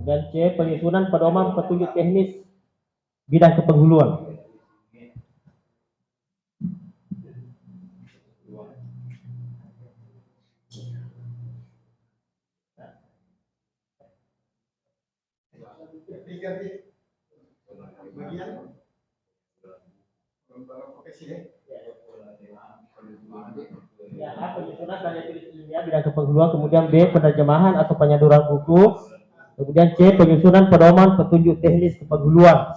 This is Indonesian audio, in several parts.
Dan C. Penyusunan pedoman petunjuk teknis bidang kepenghuluan. Ya, A. Penyusunan karya tulis ilmiah bidang kepenghuluan, kemudian B. Penerjemahan atau penyaduran buku, kemudian C. Penyusunan pedoman petunjuk teknis kepenghuluan.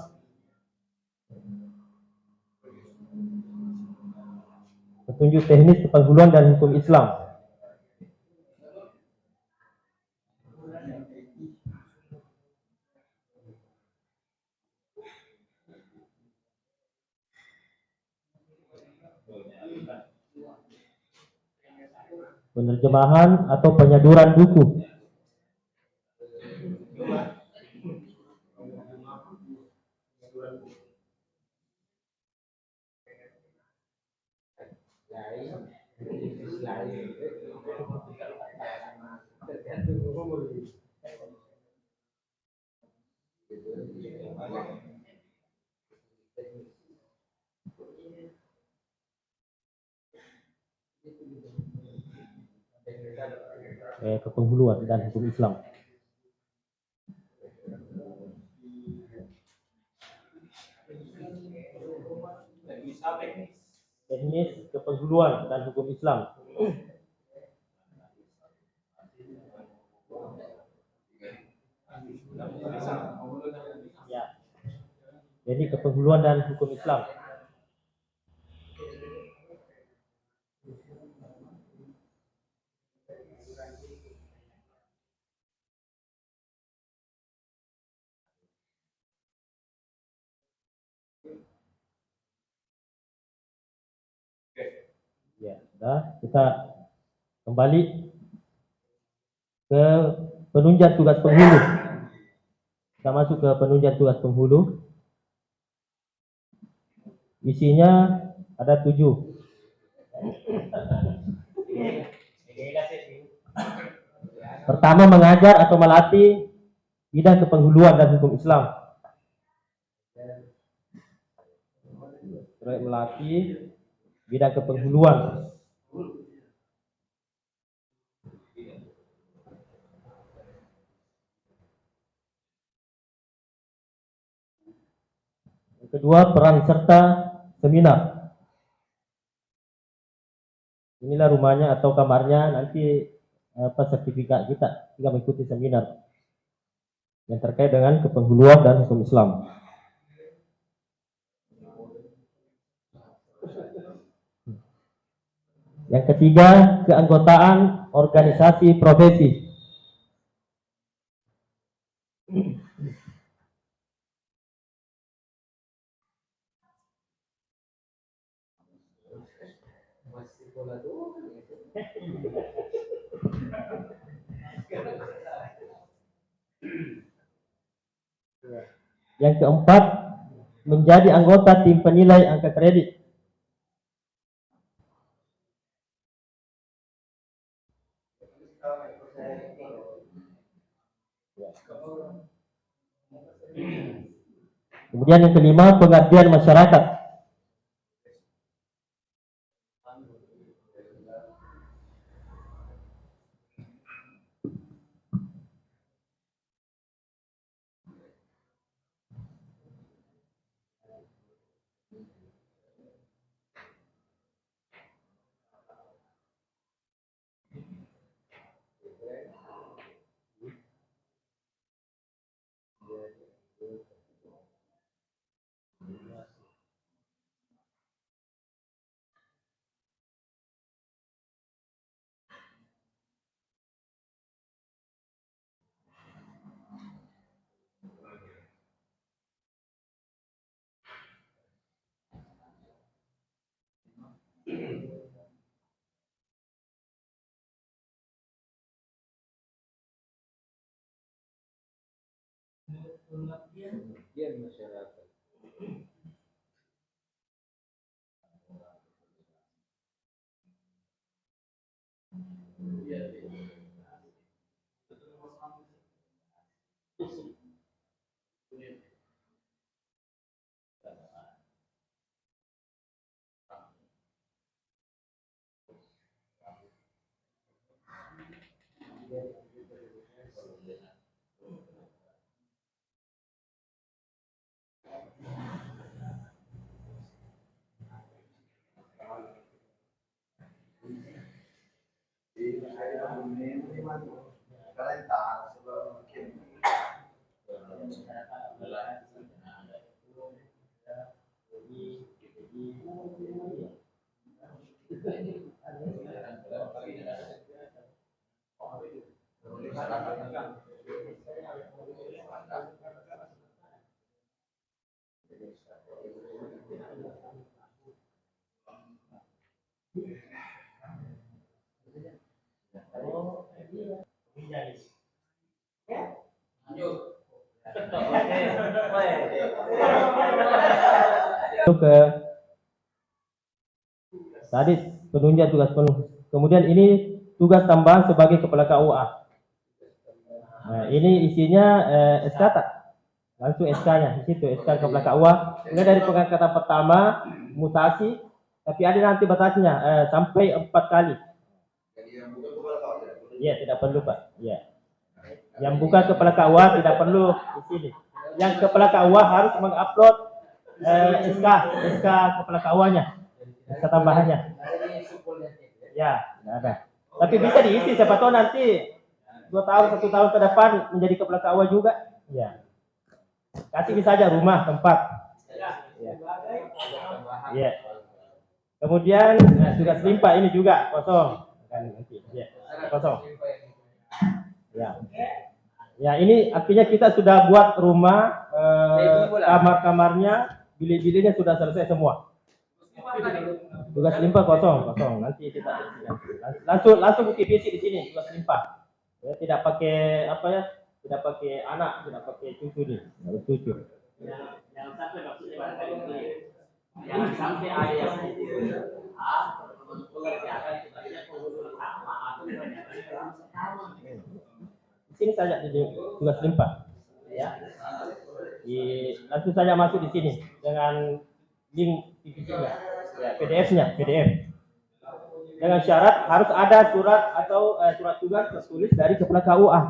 Petunjuk teknis kepenghuluan dan hukum Islam. Penerjemahan atau penyaduran buku. Kepenghuluan dan hukum Islam. Teknis kepenghuluan dan hukum Islam. Ya. Jadi kepenghuluan dan hukum Islam. Ya, sudah. Kita kembali ke penunjang tugas penghulu. Kita masuk ke penunjang tugas penghulu. Isinya ada 7. Pertama, mengajar atau melatih bidang kepenghuluan dan hukum Islam. Melatih bidang kepenghuluan. Yang kedua, peran serta seminar. Inilah rumahnya atau kamarnya nanti sertifikat kita jika mengikuti seminar yang terkait dengan kepenghuluan dan hukum Islam. Yang ketiga, keanggotaan organisasi profesi. Yang keempat, menjadi anggota tim penilai angka kredit. Kemudian yang kelima, pengabdian masyarakat. Pengabdian masyarakat. Ke tadi penunjuk tugas penuh. Kemudian ini tugas tambahan sebagai kepala KUA. Nah, ini isinya SK tak? Langsung SK-nya di situ, SK kepala KUA. Mulai dari pengangkatan pertama, mutasi, tapi ada nanti batasnya sampai 4 kali. Ya, tidak perlu Pak. Ya. Yang bukan kepala KUA tidak perlu di sini. Yang kepala KUA harus mengupload SK kepala KUA-nya, SK tambahannya. Ya, tidak ada. Tapi bisa diisi, siapa tahu nanti 2 tahun, 1 tahun ke depan menjadi kepala KUA juga. Ya. Kasih saja rumah, tempat. Ya. Ya. Kemudian tugas limpah ini juga kosong. Ya, kosong. Ya. Ya, ini artinya kita sudah buat rumah, kamar-kamarnya, bilik-biliknya sudah selesai semua. Tugas limpah kosong. Nanti kita langsung bukti fisik di sini tugas limpah. Ya, tidak pakai apa ya? Tidak pakai anak, tidak pakai cucu nih, harus cucu. Jangan sampai maksudnya jangan sampai ada yang pengerjaan di sini saja di tugas limpah. Ya. Langsung saja masuk di sini dengan link PPT-nya, ya, PDF-nya, PDF. Dengan syarat harus ada surat atau surat tugas tertulis dari kepala KUA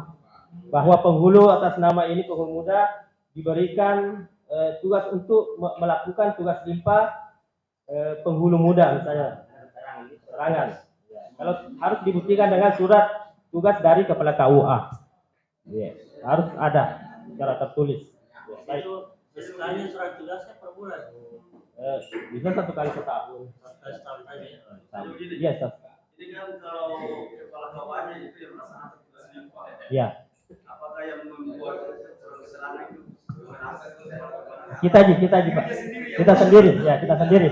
bahwa penghulu atas nama ini penghulu muda diberikan tugas untuk melakukan tugas limpah penghulu muda misalnya serangan. Ya. Kalau harus dibuktikan dengan surat tugas dari kepala KUA. Ya. Harus ada secara tertulis. Ya. Itu sekali surat tugasnya per bulan. Bisa 1 kali setahun. Setahun saja. Iya, jadi kan kalau kepala KUA-nya itu yang melaksanakan tugas limpah. Iya. Apakah yang membuat serangan itu kita Pak. Kita sendiri.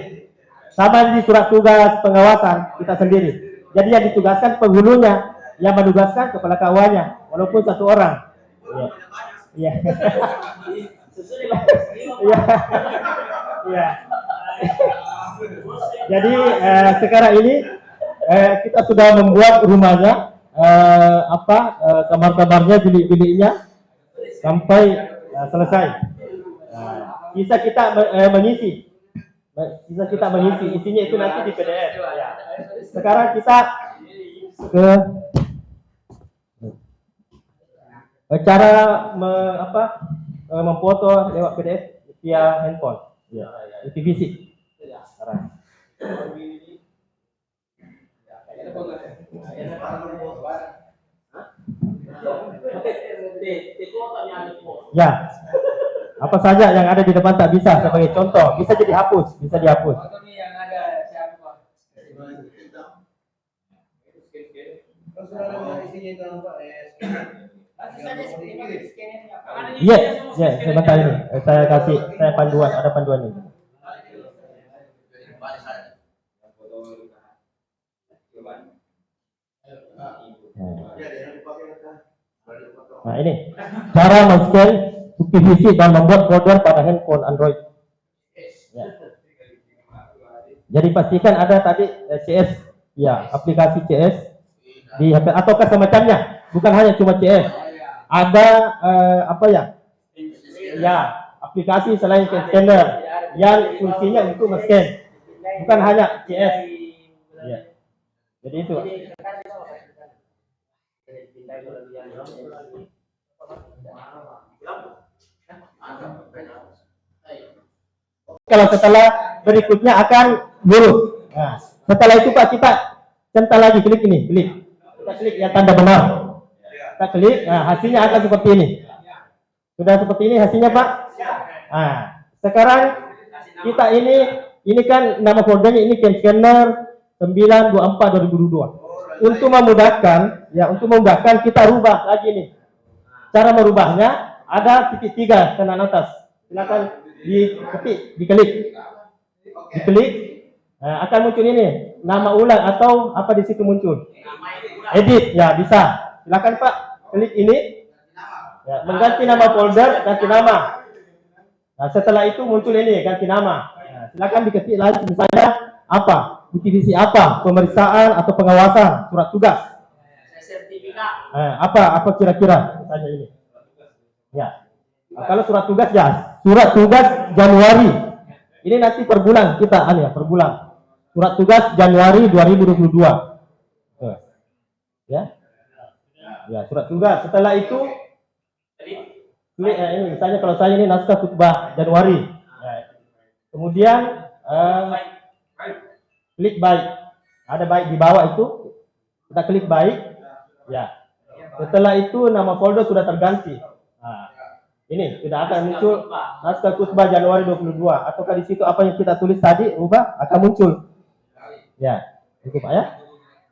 Sama di surat tugas pengawasan kita sendiri. Jadi yang ditugaskan penghulunya, yang menugaskan kepala KUA-nya, walaupun 1 orang. Iya. Iya. Jadi sekarang ini kita sudah membuat rumahnya, kamar-kamarnya, bilik-biliknya sampai selesai. Bisa kita mengisi. Isinya itu nanti di PDF. Ya. Sekarang kita ke cara memfoto lewat PDF via handphone. Ya, itu fisik. Sekarang. Ya, apa saja yang ada di depan tak bisa sebagai contoh, bisa dihapus. Iya, sebentar ini. Saya panduan, ada panduan ini. Nah, ini cara men-scan bukti fisik dan membuat folder pada handphone Android. Ya. Jadi pastikan ada tadi CS, ya, aplikasi CS di HP ataukah semacamnya, bukan hanya cuma CS. Ada apa ya? Ya, aplikasi selain scanner yang fungsinya untuk men-scan, bukan hanya CS. Ya. Jadi itu. Kalau setelah berikutnya akan lurus. Nah, setelah itu Pak kita centang lagi, klik ini, klik. Kita klik yang tanda benar. Kita klik, nah hasilnya akan seperti ini. Sudah seperti ini hasilnya Pak. Nah, sekarang kita ini kan nama foldernya ini scanner 924/2022. Untuk memudahkan kita rubah lagi nih. Cara merubahnya ada titik 3 kanan atas. Silakan diklik, nah, akan muncul ini nama ulang atau apa di situ muncul. Edit, ya bisa. Silakan Pak, klik ini. Ya, mengganti nama folder, ganti nama. Nah, setelah itu muncul ini ganti nama. Nah, silakan diketik lagi misalnya apa, divisi apa, pemeriksaan atau pengawasan, surat tugas. Apa kira-kira misalnya ini. Ya. Nah, kalau surat tugas ya, surat tugas Januari. Ini nanti per bulan kita per bulan. Surat tugas Januari 2022. Ya. Ya, surat tugas. Setelah itu ini misalnya kalau saya ini naskah khutbah Januari. Ya. Kemudian klik baik. Ada baik di bawah itu. Kita klik baik. Ya. Setelah itu nama folder sudah terganti. Nah, ini sudah akan muncul naskah khutbah Januari 22. Ataukah di situ apa yang kita tulis tadi ubah akan muncul. Ya, cukup Pak ya.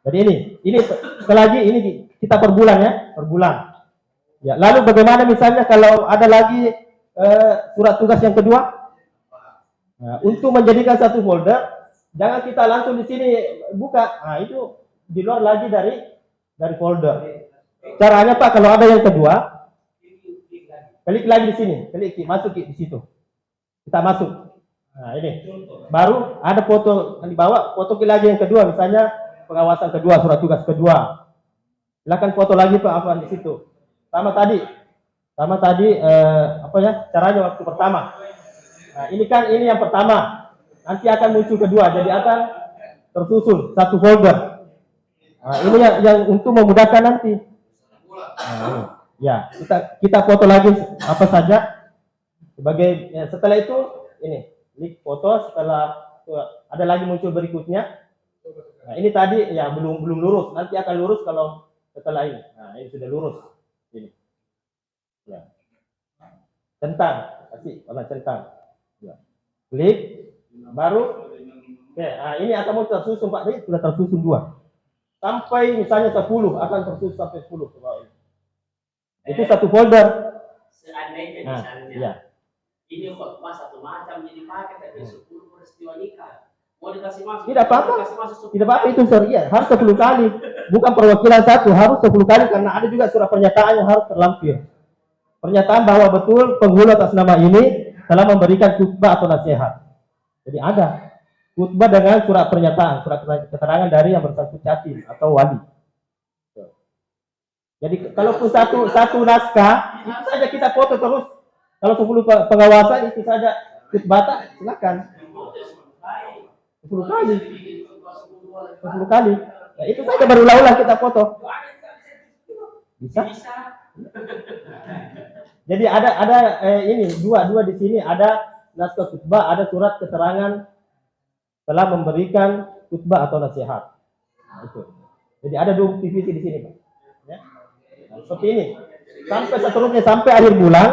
Jadi ini sekali lagi ini kita per bulan ya, per bulan. Ya, lalu bagaimana misalnya kalau ada lagi surat tugas yang kedua? Nah, untuk menjadikan satu folder, jangan kita langsung di sini buka. Nah, itu di luar lagi dari folder. Caranya Pak kalau ada yang kedua, klik lagi di sini, klik masuk di situ. Kita masuk. Nah, ini. Baru ada foto yang dibawa, foto lagi yang kedua misalnya pengawasan kedua, surat tugas kedua. Silakan foto lagi Pak apa di situ. Sama tadi caranya waktu pertama. Nah, ini yang pertama. Nanti akan muncul kedua, jadi akan tersusun satu folder. Nah, ini yang untuk memudahkan nanti. Nah, ya, kita foto lagi apa saja sebagai setelah itu ini klik foto. Setelah ada lagi muncul berikutnya. Nah, ini tadi ya belum lurus, nanti akan lurus kalau setelah ini. Nah, ini sudah lurus ini. Ya. Centang, kasih warna centang. Ya. Klik baru. Oke, nah ini akan muncul tersusun Pak, ini sudah tersusun 2. Sampai misalnya 10 akan tersusun sampai 10 ke bawah ini. Itu satu folder. Seandainya misalnya ini khotbah satu macam jadi pakai tapi 10 peristiwa nikah. Mau dikasih masuk? Tidak apa-apa. Tidak apa-apa itu iya, harus 10 kali. Bukan perwakilan satu, harus 10 kali karena ada juga surat pernyataan yang harus terlampir. Pernyataan bahwa betul penghulu atas nama ini telah memberikan khutbah atau nasihat. Jadi ada khutbah dengan surat pernyataan, surat keterangan dari yang bersangkutan atau wali. Jadi kalaupun satu naskah itu saja kita foto terus. Kalau 10 pengawasan itu saja khutbah, silakan. 10 kali. Nah, itu saja berulang-ulang kita foto. Bisa? Jadi ada ini dua di sini, ada naskah khutbah, ada surat keterangan telah memberikan khutbah atau nasihat. Nah, itu. Jadi ada 2 divisi di sini, Pak. Ya. Nah, seperti ini. Sampai seterusnya sampai akhir bulan.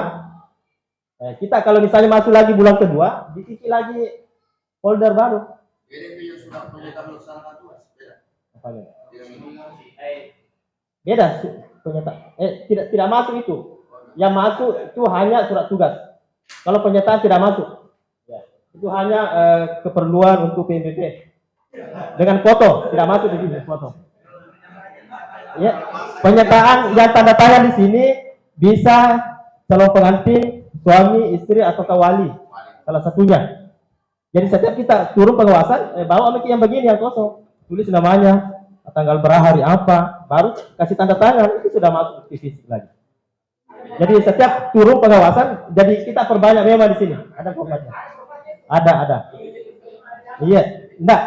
Kita kalau misalnya masuk lagi bulan kedua, diisi lagi folder baru. Jadi yang sudah pernyataan melaksanakan tugas beda. Apanya? Beda pernyataan. Tidak masuk itu. Yang masuk itu hanya surat tugas. Kalau pernyataan tidak masuk. Ya. Itu hanya keperluan untuk PMPP. Dengan foto, tidak masuk di sini foto. Ya, pernyataan yang tanda tangan di sini bisa calon pengantin, suami, istri atau wali, salah satunya. Jadi setiap kita turun pengawasan, bawa yang begini yang kosong, tulis namanya tanggal berapa, hari apa, baru kasih tanda tangan, itu sudah masuk bukti fisik lagi. Jadi setiap turun pengawasan, jadi kita perbanyak memang di sini. Ada formatnya. Ada. Iya, enggak.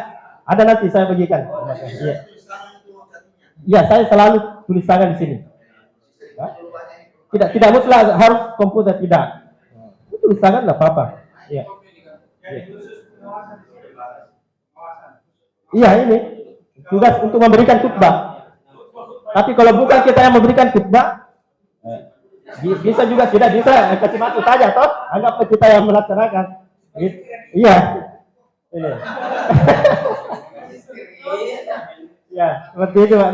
Ada nanti saya bagikan. Iya. Iya, saya selalu tulis tangan di sini. Tidak mutlak harus komputer, tidak. Tulis tangan enggak apa-apa. Iya. Iya, ini tugas untuk memberikan khutbah. Tapi kalau bukan kita yang memberikan khutbah, bisa juga tidak bisa kasih masuk saja toh, anggap kita yang melaksanakan. Iya. Ini. Ya, seperti itu Pak.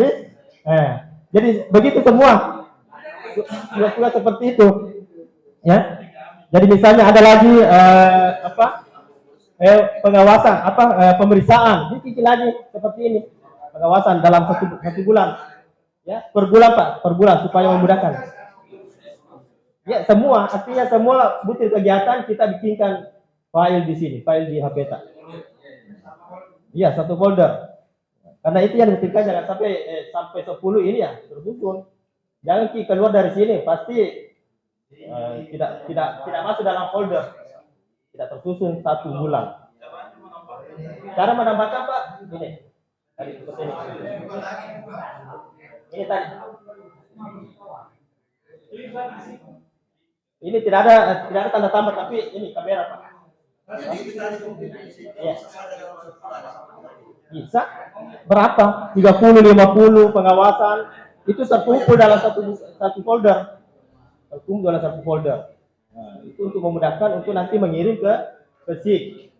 Jadi begitu semua. Tugas seperti itu. Ya. Jadi misalnya ada lagi pengawasan pemeriksaan, dicicil lagi seperti ini. Pengawasan dalam satu bulan. Ya, per bulan Pak, per bulan supaya memudahkan. Ya, semua artinya semua butir kegiatan kita bikinkan file di sini, file di HPeta. Iya, satu folder. Karena itu yang dibutuhkan, jangan sampai 10 ini ya tersusun. Jangan keluar dari sini pasti tidak masuk dalam folder. Tidak tersusun 1 bulan. Cara menambahkan Pak, ini. Tadi seperti ini. Ini tadi. Ini tidak ada tanda tambah, tapi ini kamera Pak. Ya. Bisa berapa? 30, 50 pengawasan itu terkumpul dalam satu folder. Terkumpul dalam satu folder. Nah, itu untuk memudahkan untuk nanti mengirim ke SIG.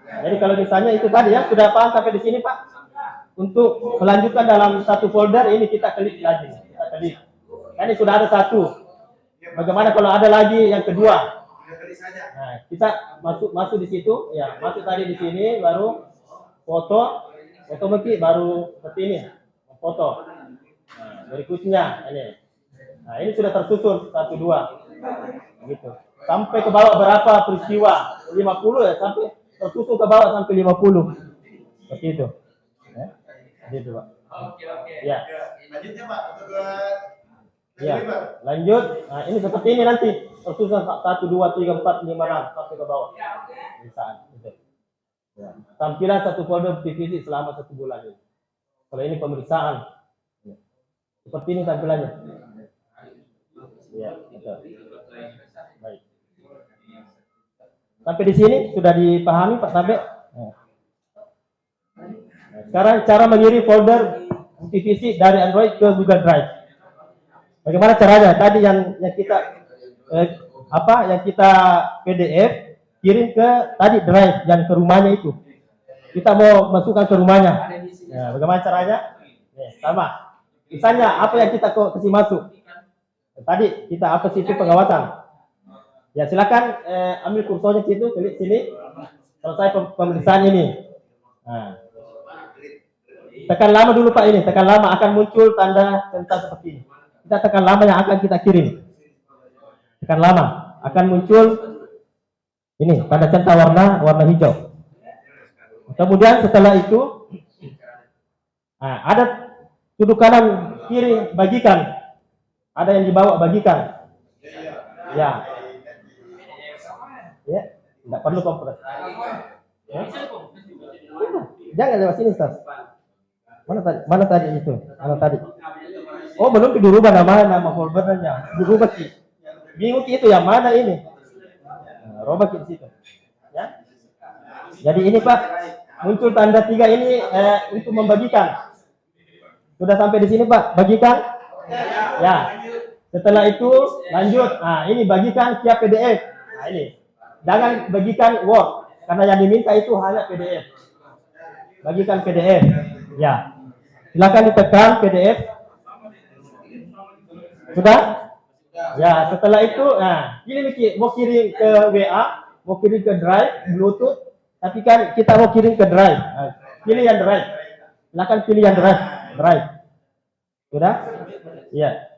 Jadi kalau misalnya itu tadi ya sudah paham sampai di sini Pak. Untuk melanjutkan dalam satu folder ini kita klik lagi. Ini sudah ada satu. Bagaimana kalau ada lagi yang kedua? Nah, kita masuk di situ, ya masuk tadi di sini, baru foto mungkin baru seperti ini, foto. Nah, berikutnya ini. Nah, ini sudah tersusun 1, 2, gitu. Sampai ke bawah berapa peristiwa? 50 ya, sampai tersusun ke bawah sampai 50. Seperti itu. Ya. Gitu, Pak. Oke. Ya. Lanjutnya Pak, Ya, lanjut. Nah, ini seperti ini nanti. Tersusun 1, 2, 3, 4, 5, 6 sampai ke bawah. Misalnya, gitu. Ya. Tampilan satu folder divisi selama 1 bulan ini. Kalau ini pemeriksaan, ya. Seperti ini tampilannya. Ya, betul. Baik. Sampai di sini sudah dipahami Pak sampai. Ya. Sekarang cara mengirim folder divisi dari Android ke Google Drive. Bagaimana caranya? Tadi yang kita yang kita PDF kirim ke tadi drive yang ke rumahnya itu. Kita mau masukkan ke rumahnya. Ya, bagaimana caranya? Ya, sama. Misalnya apa yang kita kasih masuk? Tadi kita apa sih itu pengawasan? Ya silakan ambil kursornya situ, klik sini. Selesai pemeriksaan ini. Nah. Tekan lama dulu Pak ini, tekan lama akan muncul tanda centang seperti ini. Kita tekan lama yang akan kita kirim. Tekan lama akan muncul ini tanda centang warna hijau. Kemudian setelah itu ada sudut kanan kiri bagikan. Ada yang dibawa bagikan. Ya. Ya, tidak perlu kompres. Ya. Jangan lewat sini, Ustaz. Mana tadi itu? Mana tadi? Oh, belum dirubah nama foldernya. Dirubah sih. Bingung itu yang mana ini? Nah, robah di situ. Ya. Jadi ini Pak, muncul tanda 3 ini untuk membagikan. Sudah sampai di sini Pak, bagikan? Ya. Setelah itu lanjut. Nah, ini bagikan via PDF. Nah, ini. Jangan bagikan Word karena yang diminta itu hanya PDF. Bagikan PDF. Ya. Silakan ditekan PDF. Sudah? Ya, setelah itu, nah, ini mau kirim ke WA, mau kirim ke Drive, Bluetooth, tapi kan kita mau kirim ke Drive. Nah, pilih yang Drive. Silakan pilih yang Drive. Sudah? Ya.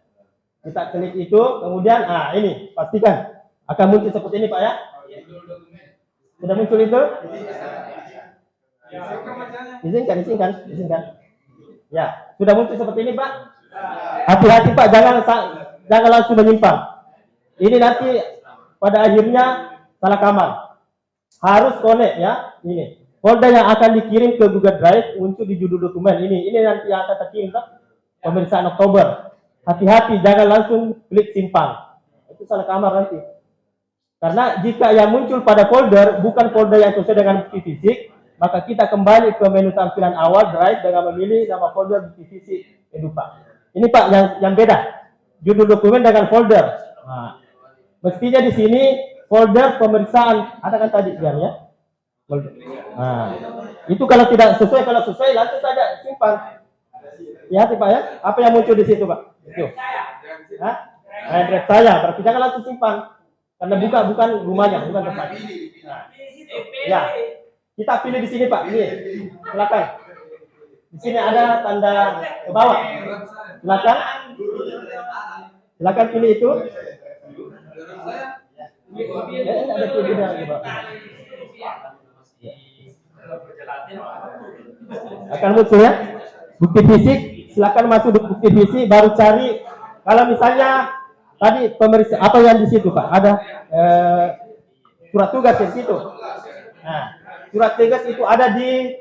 Kita klik itu, kemudian, ini pastikan akan muncul seperti ini Pak ya. Sudah muncul itu? Izinkan. Ya, sudah muncul seperti ini, Pak. Hati-hati, Pak, jangan langsung menyimpang. Ini nanti pada akhirnya salah kamar. Harus connect ya. Ini folder yang akan dikirim ke Google Drive muncul di judul dokumen ini. Ini nanti yang akan terkirim ke pemeriksaan Oktober. Hati-hati, jangan langsung klik simpan. Itu salah kamar nanti. Karena jika yang muncul pada folder bukan folder yang sesuai dengan bukti fisik, maka kita kembali ke menu tampilan awal Drive dengan memilih nama folder bukti fisik Edupa. Ini Pak yang beda. Judul dokumen dengan folder. Nah, mestinya di sini folder pemeriksaan ada kan tadi Jan ya? Folder. Nah, itu kalau tidak sesuai, kalau sesuai langsung saja simpan. Ya, Pak ya. Apa yang muncul di situ, Pak? Itu. Hah? Address saya, berarti jangan langsung simpan. Karena bukan rumahnya, bukan tempat. Nah, ya, kita pilih di sini Pak. Ini, silakan. Di sini ada tanda ke bawah. Silakan. Silakan pilih itu. Ada tulisan di bawah. Akan muncul ya. Bukti fisik. Silakan masuk bukti fisik, baru cari. Kalau misalnya tadi pemeriksa apa yang di situ Pak? Ada surat tugas di situ. Nah, surat tugas itu ada di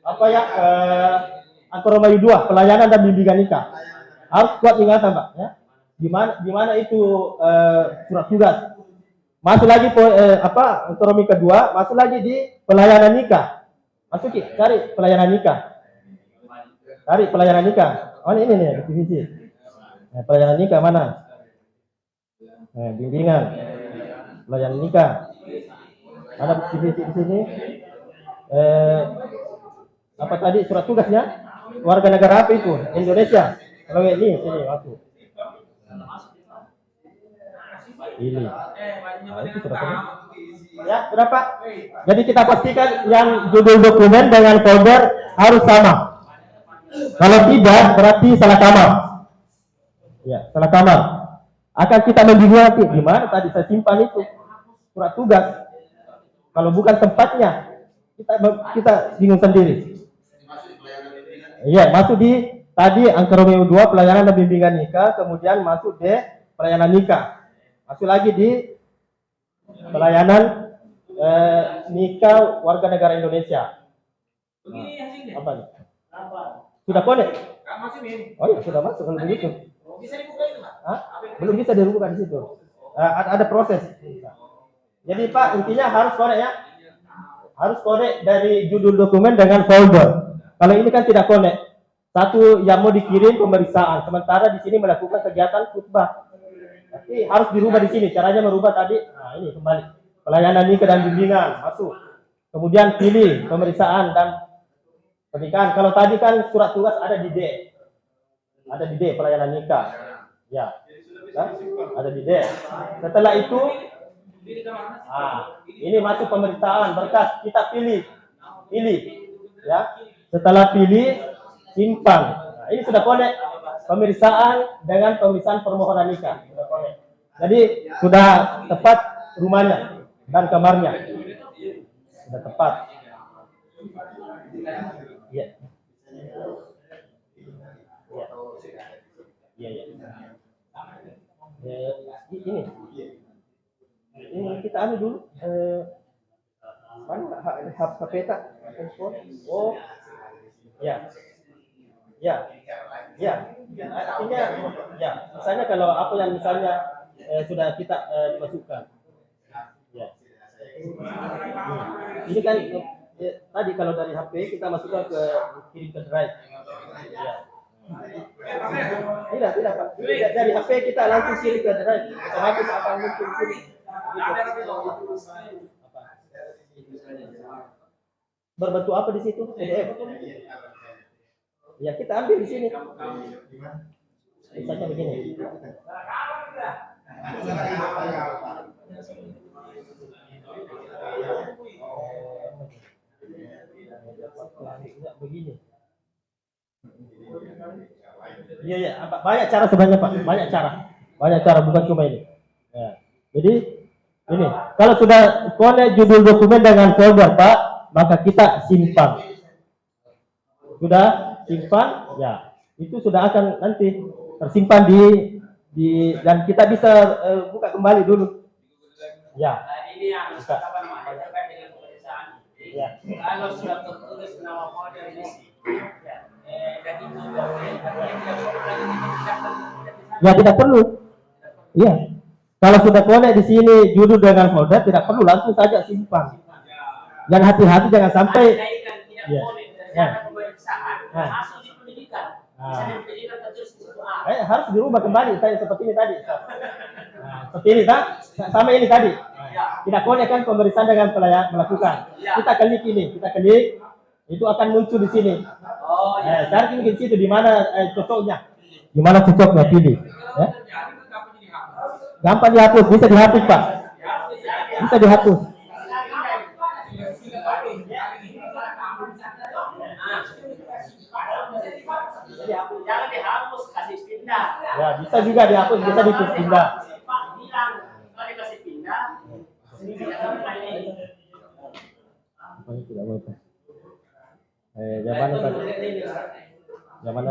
apa ya? Angkor Romawi 2, pelayanan dan bimbingan nikah. Harus kuat ingatan Pak. Ya. Di mana itu surat tugas? Masuk lagi Angkor Romawi kedua, masuk lagi di pelayanan nikah. Masuk cari pelayanan nikah. Cari pelayanan nikah. Oh ini nih, divisi. Nah, pelayanan nikah mana? Nah, bimbingan. Pelayanan nikah. Ada divisi di sini. Apa tadi surat tugasnya? Warga negara apa itu? Indonesia. Kalau ini sini masuk. Ini. Nah, itu surat tugas. Ya, berapa? Jadi kita pastikan yang judul dokumen dengan folder harus sama. Kalau tidak, berarti salah kamar. Ya, salah kamar. Akan kita membingung nanti di mana tadi saya simpan itu surat tugas. Kalau bukan tempatnya, kita bingung sendiri. Iya, masuk di tadi Angkor Romawi 2 pelayanan dan bimbingan nikah, kemudian masuk di pelayanan nikah. Masuk lagi di pelayanan nikah warga negara Indonesia. Apa nih? Sudah connect? Oh iya, sudah masuk kalau begitu. Bisa dibuka itu, Pak? Hah? Belum bisa dibuka di situ. Ada proses. Jadi Pak, intinya harus connect ya. Harus connect dari judul dokumen dengan folder. Kalau ini kan tidak connect. Satu yang mau dikirim pemeriksaan, sementara di sini melakukan kegiatan khutbah. Tapi harus dirubah di sini. Caranya merubah tadi. Nah, ini kembali. Pelayanan nikah dan bimbingan masuk. Kemudian pilih pemeriksaan dan pernikahan. Kalau tadi kan surat tugas ada di D. Ada di D pelayanan nikah. Ya. Ada di D. Setelah itu ini masuk pemeriksaan berkas, kita pilih. Ya. Setelah pilih simpan. Nah, ini sudah connect pemeriksaan dengan pemeriksaan permohonan nikah. Sudah connect. Jadi sudah tepat rumahnya dan kamarnya. Sudah tepat. Iya. Iya. Ini kita ambil dulu. Mana HP tak? Oh, ya. Artinya, ya. Misalnya kalau apa yang misalnya sudah kita masukkan. Ya. Ini kan tadi kalau dari HP kita masukkan ke kirim ke drive. Ya. Tidak Pak. Dari HP kita langsung kirim ke drive. Otomatis akan muncul sini. Berbentuk apa di situ? PDF. Ya kita ambil di sini. Misalnya begini. Begini. Iya, banyak cara sebenarnya Pak, banyak cara bukan cuma ini. Ya. Jadi Ini, kalau sudah connect judul dokumen dengan folder Pak, maka kita simpan. Sudah simpan, ya itu sudah akan nanti tersimpan di dan kita bisa buka kembali dulu. Ya. Ini yang apa namanya terkait dengan pemeriksaan. Ya. Kalau sudah tertulis nama folder ini sih, dan itu dokumen artinya tidak perlu lagi dikerjakan. Ya tidak perlu. Iya. Kalau sudah connect di sini judul dengan folder tidak perlu, langsung saja simpan. Jangan hati-hati, jangan sampai. Tidak boleh terjadi pemeriksaan. Masuk di pendidikan. Misalnya pendidikan tertulis di situ A. Harus dirubah kembali saya seperti ini tadi. Nah, seperti ini tak? Sama ini tadi. Tidak boleh kan pemeriksaan dengan melakukan. Kita klik ini, kita klik, itu akan muncul di sini. Oh, ya. Cari di situ di mana cocoknya, di mana cocoknya pilih. Gampang dihapus, bisa dihapus Pak, bisa dihapus. Jangan dihapus, kasih pindah. Ya bisa juga dihapus, bisa dipindah. Pak bilang kalau dikasih pindah, Tidak boleh. Zaman tadi. Zaman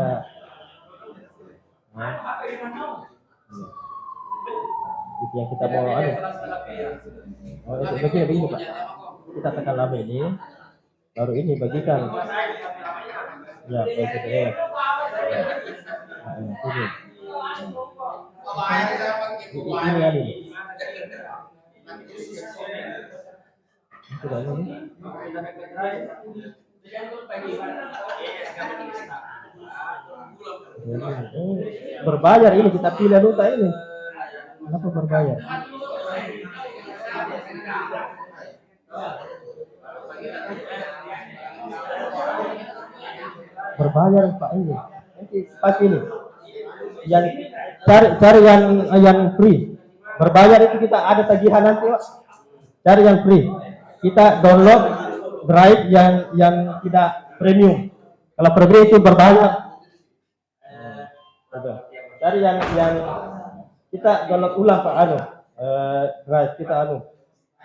itu yang kita mau itu begini Pak. Kita tekan lama ini, baru ini bagikan. Ya, PDF. Ini ada ini. Sudah ini. Berbayar ini kita pilih duta ini. Kenapa berbayar? Berbayar Pak ini. Nanti pas ini. Yang cari yang free. Berbayar itu kita ada tagihan nanti Pak. Cari yang free. Kita download drive yang tidak premium. Kalau premium itu berbayar. Cari yang kita download ulang Pak drive kita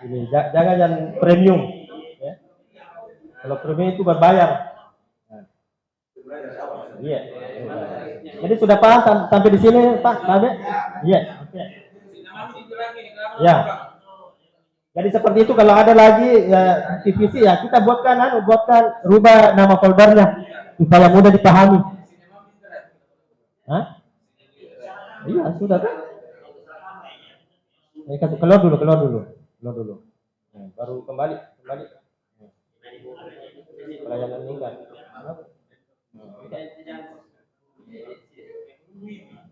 ini jangan yang premium ya. Kalau premium itu berbayar. Iya. Jadi sudah paham sampai di sini Pak Kabe? Iya. Ya. Jadi seperti itu, kalau ada lagi ya TVC ya kita buatkan rubah nama foldernya supaya mudah dipahami. Hah? Iya, sudah kan? Keluar dulu. Nah, baru kembali. Pelayanan meningkat.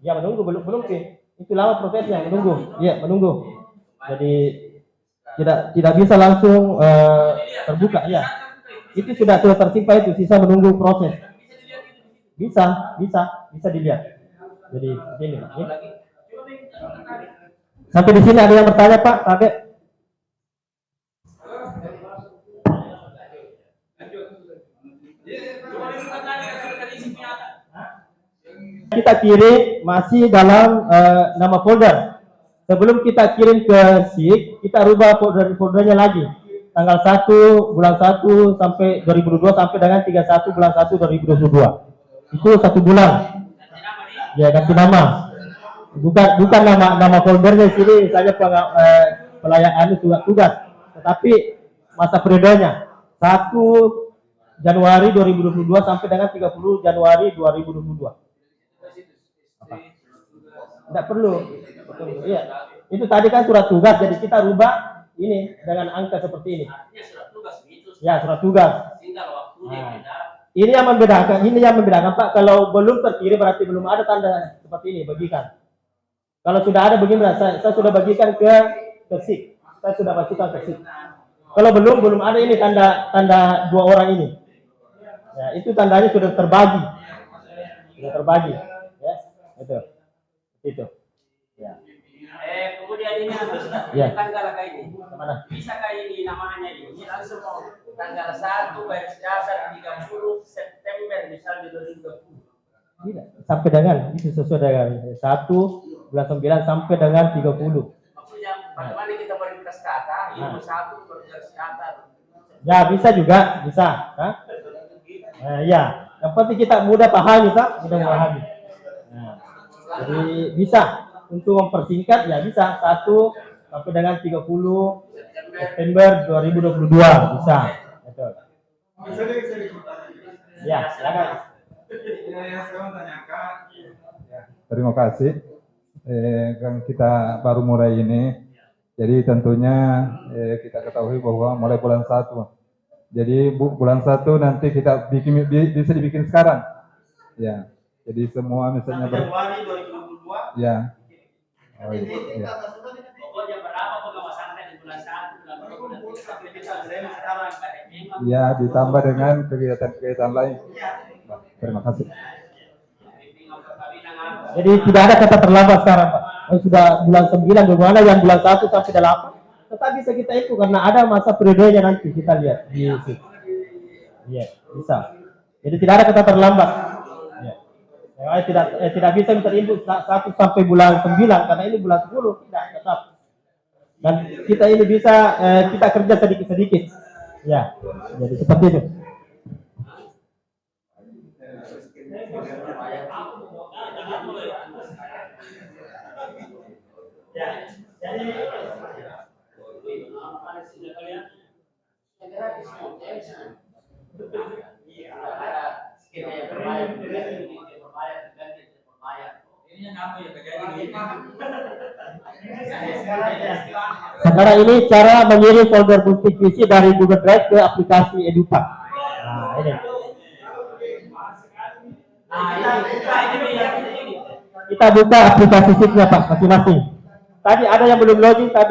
Ya menunggu belum sih. Itu lama prosesnya menunggu. Iya menunggu. Jadi tidak bisa langsung terbuka ya. Itu sudah tersimpan, itu sisa menunggu proses. Bisa dilihat. Jadi begini Pak. Ya. Sampai di sini ada yang bertanya Pak, Kakek? Kita kirim masih dalam nama folder. Sebelum kita kirim ke SIG, kita rubah foldernya lagi. Tanggal 1 bulan 1 sampai 2022 sampai dengan 31 bulan 1 2022. Itu 1 bulan. Ya ganti nama. Bukan nama foldernya sini saja pelayanan tugas, tetapi masa periodenya 1 Januari 2022 sampai dengan 30 Januari 2022. Apa? Tidak perlu. Iya. Itu tadi kan surat tugas, jadi kita rubah ini dengan angka seperti ini. Ya, surat tugas. Nah, ini yang membedakan Pak. Kalau belum terkirim berarti belum ada tanda seperti ini, bagikan. Kalau sudah ada begini, saya sudah bagikan ke SIG. Saya sudah bagikan ke SIG. Kalau belum ada ini tanda 2 orang ini. Ya, itu tandanya sudah terbagi. Ya, itu. Ya. Kemudian ini ya. Tanggal kayak ini. Mana? Bisa kayak ini namanya ini langsung tanggal 1 garis dasar 30 September misalnya 2020. Tidak, sampai dengan itu sesuai dengan 1 bulan 9 sampai dengan 30. Maksudnya bagaimana kita verifikasi kata, ilmu satu berkesehatan. Ya bisa juga, bisa. Hah? Ya, yang penting kita mudah pahami, tak? Mudah memahami. Nah, jadi bisa untuk mempersingkat ya bisa 1 sampai dengan 30 September 2022 bisa. Betul. Ya, silakan. Terima kasih. Kan kita baru mulai ini, jadi tentunya kita ketahui bahwa mulai bulan 1. Jadi bulan 1 nanti kita bisa dibikin sekarang. Ya. Jadi semua misalnya Januari 2022. ya. Oh, Jadi iya. Pokoknya berapa pengawasannya di bulan 1, bulan 2, bulan 3, sampai kita beres sekarang. Ya, ditambah dengan kegiatan-kegiatan lain. Terima kasih. Jadi tidak ada kata terlambat sekarang, Pak. Sudah bulan 9 bagaimana yang bulan 1 sampai 8 tetap bisa kita ikut karena ada masa periodenya nanti kita lihat di situ. Iya, bisa. Jadi tidak ada kata terlambat. Ya. Tidak bisa minta input 1 sampai bulan 9 karena ini bulan 10 tidak tetap. Dan kita ini bisa kita kerja sedikit-sedikit. Ya. Jadi seperti itu. Sekarang ini cara mengirim folder bukti visi dari Google Drive ke aplikasi Edupak. Nah, ini. Kita buka aplikasi sheet-nya, Pak, masing-masing. Tadi ada yang belum login, tapi